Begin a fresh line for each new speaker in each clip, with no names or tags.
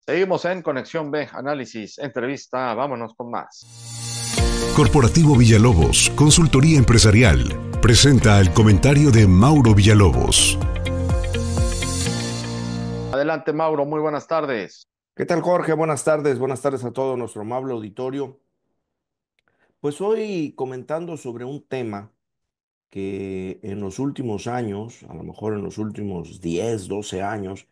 Seguimos en Conexión B, análisis, entrevista, vámonos con más.
Corporativo Villalobos, Consultoría Empresarial, presenta el comentario de Mauro Villalobos.
Adelante, Mauro, muy buenas tardes.
¿Qué tal, Jorge? Buenas tardes a todo nuestro amable auditorio. Pues hoy comentando sobre un tema que en los últimos años, a lo mejor en los últimos 10, 12 años,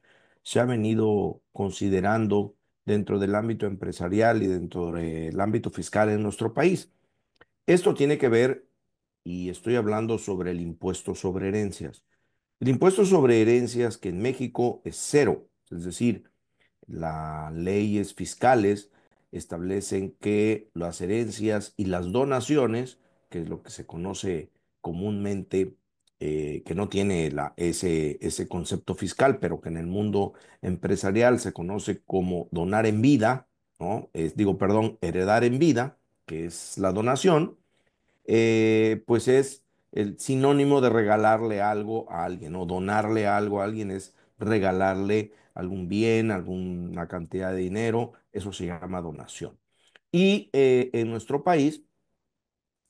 se ha venido considerando dentro del ámbito empresarial y dentro del ámbito fiscal en nuestro país. Esto tiene que ver, y estoy hablando sobre el impuesto sobre herencias. El impuesto sobre herencias que en México es cero, es decir, las leyes fiscales establecen que las herencias y las donaciones, que es lo que se conoce comúnmente, que no tiene ese concepto fiscal, pero que en el mundo empresarial se conoce como donar en vida, ¿no? Perdón, heredar en vida, que es la donación, pues es el sinónimo de regalarle algo a alguien o donarle algo a alguien es regalarle algún bien, alguna cantidad de dinero, eso se llama donación. Y en nuestro país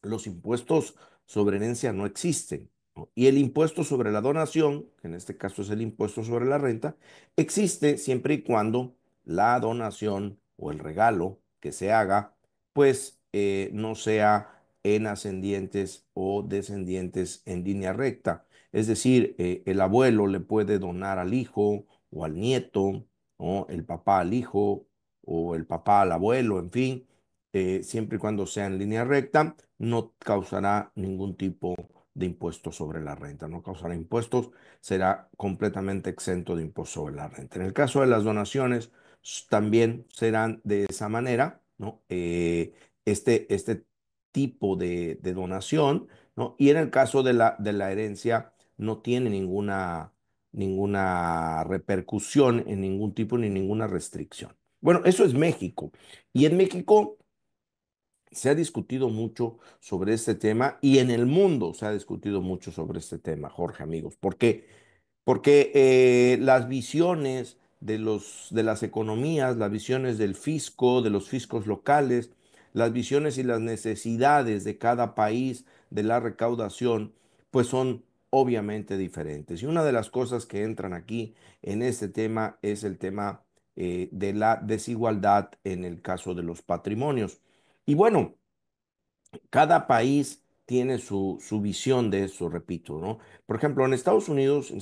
los impuestos sobre herencia no existen, ¿no? Y el impuesto sobre la donación, que en este caso es el impuesto sobre la renta, existe siempre y cuando la donación o el regalo que se haga, pues no sea en ascendientes o descendientes en línea recta. Es decir, el abuelo le puede donar al hijo o al nieto, o el papá al hijo o el papá al abuelo, en fin, siempre y cuando sea en línea recta, no causará ningún tipo de impuesto sobre la renta, no causará impuestos, será completamente exento de impuesto sobre la renta. En el caso de las donaciones, también serán de esa manera, ¿no? Este tipo de donación, ¿no? Y en el caso de la herencia, no tiene ninguna repercusión en ningún tipo ni ninguna restricción. Bueno, eso es México. Y en México se ha discutido mucho sobre este tema y en el mundo se ha discutido mucho sobre este tema, Jorge, amigos. ¿Por qué? Porque las visiones de las economías, las visiones del fisco, de los fiscos locales, las visiones y las necesidades de cada país de la recaudación, pues son obviamente diferentes. Y una de las cosas que entran aquí en este tema es el tema de la desigualdad en el caso de los patrimonios. Y bueno, cada país tiene su visión de eso, repito, ¿no? Por ejemplo, en Estados Unidos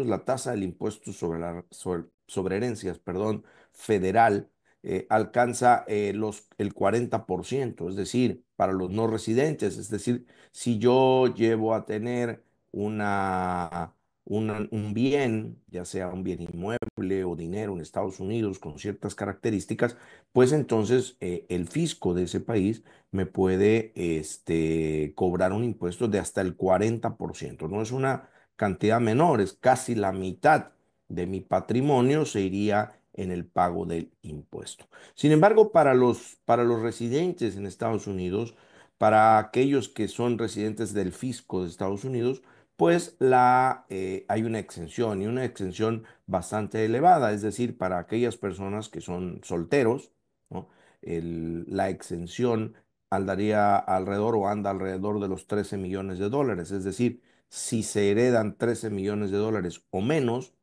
la tasa del impuesto sobre herencias, perdón, federal, alcanza el 40%, es decir, para los no residentes. Es decir, si yo llevo a tener un bien, ya sea un bien inmueble o dinero en Estados Unidos con ciertas características, pues entonces el fisco de ese país me puede cobrar un impuesto de hasta el 40%. No es una cantidad menor, es casi la mitad de mi patrimonio se iría en el pago del impuesto. Sin embargo, para los residentes en Estados Unidos, para aquellos que son residentes del fisco de Estados Unidos, pues hay una exención y una exención bastante elevada, es decir, para aquellas personas que son solteros, ¿no? La exención andaría alrededor o anda alrededor de los 13 millones de dólares. Es decir, si se heredan 13 millones de dólares o menos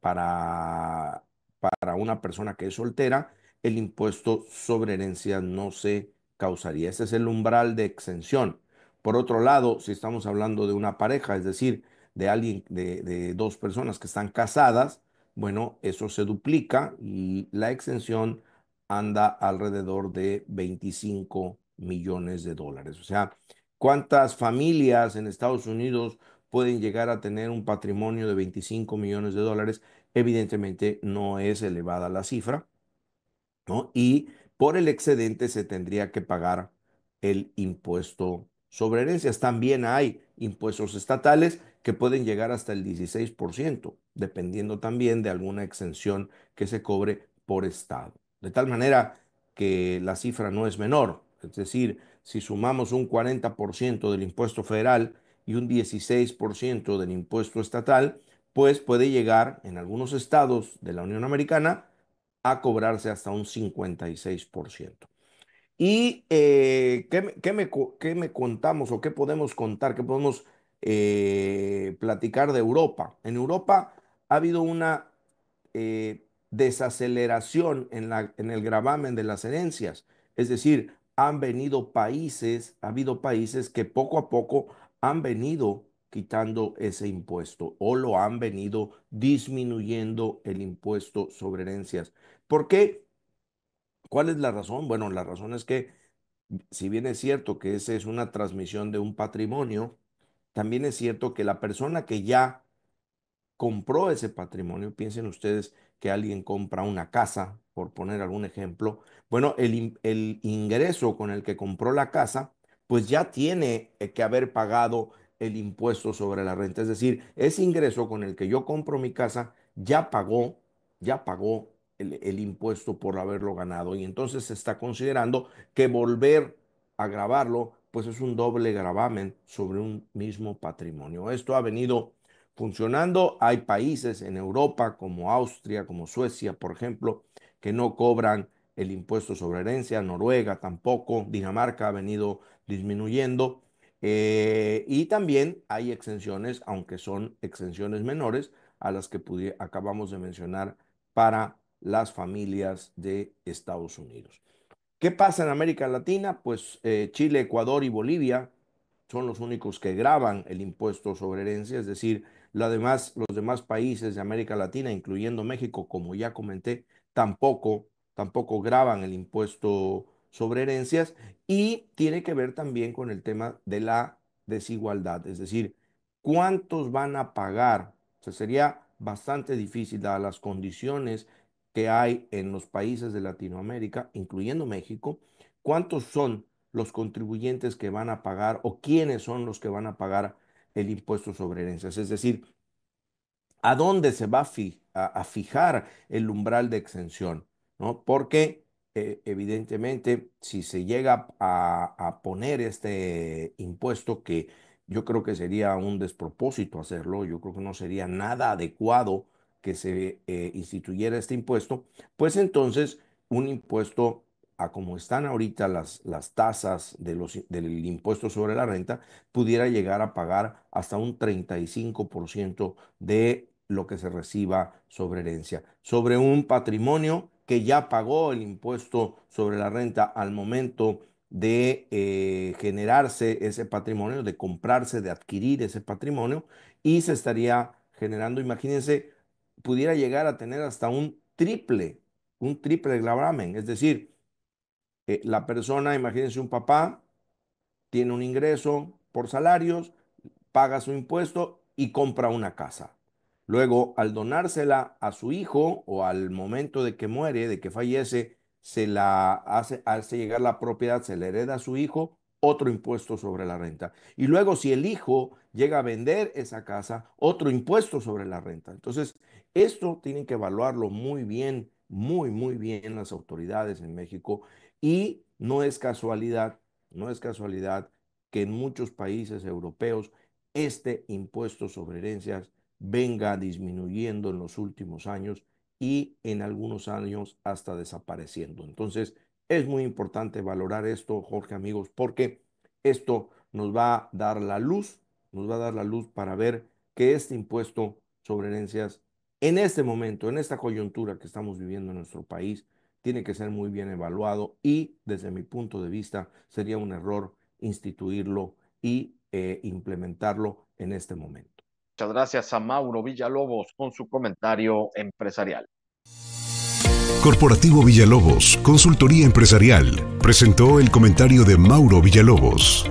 para, para una persona que es soltera, el impuesto sobre herencia no se causaría. Ese es el umbral de exención. Por otro lado, si estamos hablando de una pareja, es decir, de alguien, de dos personas que están casadas, bueno, eso se duplica y la exención anda alrededor de 25 millones de dólares. O sea, ¿cuántas familias en Estados Unidos pueden llegar a tener un patrimonio de 25 millones de dólares? Evidentemente no es elevada la cifra, ¿no? Y por el excedente se tendría que pagar el impuesto sobre herencias. También hay impuestos estatales que pueden llegar hasta el 16%, dependiendo también de alguna exención que se cobre por estado. De tal manera que la cifra no es menor. Es decir, si sumamos un 40% del impuesto federal y un 16% del impuesto estatal, pues puede llegar en algunos estados de la Unión Americana a cobrarse hasta un 56%. ¿Y qué me contamos o qué podemos contar, qué podemos platicar de Europa? En Europa ha habido una desaceleración en el gravamen de las herencias. Es decir, ha habido países que poco a poco han venido quitando ese impuesto o lo han venido disminuyendo el impuesto sobre herencias. ¿Por qué? ¿Cuál es la razón? Bueno, la razón es que si bien es cierto que esa es una transmisión de un patrimonio, también es cierto que la persona que ya compró ese patrimonio, piensen ustedes que alguien compra una casa, por poner algún ejemplo, bueno, el ingreso con el que compró la casa, pues ya tiene que haber pagado el impuesto sobre la renta. Es decir, ese ingreso con el que yo compro mi casa ya pagó el impuesto por haberlo ganado. Y entonces se está considerando que volver a grabarlo, pues es un doble gravamen sobre un mismo patrimonio. Esto ha venido funcionando. Hay países en Europa como Austria, como Suecia, por ejemplo, que no cobran el impuesto sobre herencia, Noruega tampoco, Dinamarca ha venido disminuyendo. Y también hay exenciones, aunque son exenciones menores, a las que acabamos de mencionar para las familias de Estados Unidos. ¿Qué pasa en América Latina? Pues Chile, Ecuador y Bolivia son los únicos que graban el impuesto sobre herencia, es decir, los demás países de América Latina, incluyendo México, como ya comenté, tampoco graban el impuesto sobre herencias y tiene que ver también con el tema de la desigualdad, es decir, cuántos van a pagar. O sea, sería bastante difícil dadas las condiciones que hay en los países de Latinoamérica, incluyendo México, cuántos son los contribuyentes que van a pagar o quiénes son los que van a pagar el impuesto sobre herencias. Es decir, a dónde se va a fijar el umbral de exención, ¿no? Porque evidentemente si se llega a poner este impuesto, que yo creo que sería un despropósito hacerlo, yo creo que no sería nada adecuado que se instituyera este impuesto, pues entonces un impuesto a como están ahorita las tasas del impuesto sobre la renta, pudiera llegar a pagar hasta un 35% de lo que se reciba sobre herencia, sobre un patrimonio que ya pagó el impuesto sobre la renta al momento de generarse ese patrimonio, de comprarse, de adquirir ese patrimonio, y se estaría generando, imagínense, pudiera llegar a tener hasta un triple gravamen, es decir, la persona, imagínense un papá, tiene un ingreso por salarios, paga su impuesto y compra una casa. Luego, al donársela a su hijo o al momento de que muere, de que fallece, se la hace llegar la propiedad, se le hereda a su hijo, otro impuesto sobre la renta. Y luego, si el hijo llega a vender esa casa, otro impuesto sobre la renta. Entonces, esto tienen que evaluarlo muy bien, muy bien las autoridades en México. Y no es casualidad que en muchos países europeos este impuesto sobre herencias venga disminuyendo en los últimos años y en algunos años hasta desapareciendo. Entonces, es muy importante valorar esto, Jorge, amigos, porque esto nos va a dar la luz, nos va a dar la luz para ver que este impuesto sobre herencias, en este momento, en esta coyuntura que estamos viviendo en nuestro país, tiene que ser muy bien evaluado y, desde mi punto de vista, sería un error instituirlo y implementarlo en este momento.
Muchas gracias a Mauro Villalobos con su comentario empresarial.
Corporativo Villalobos, Consultoría Empresarial, presentó el comentario de Mauro Villalobos.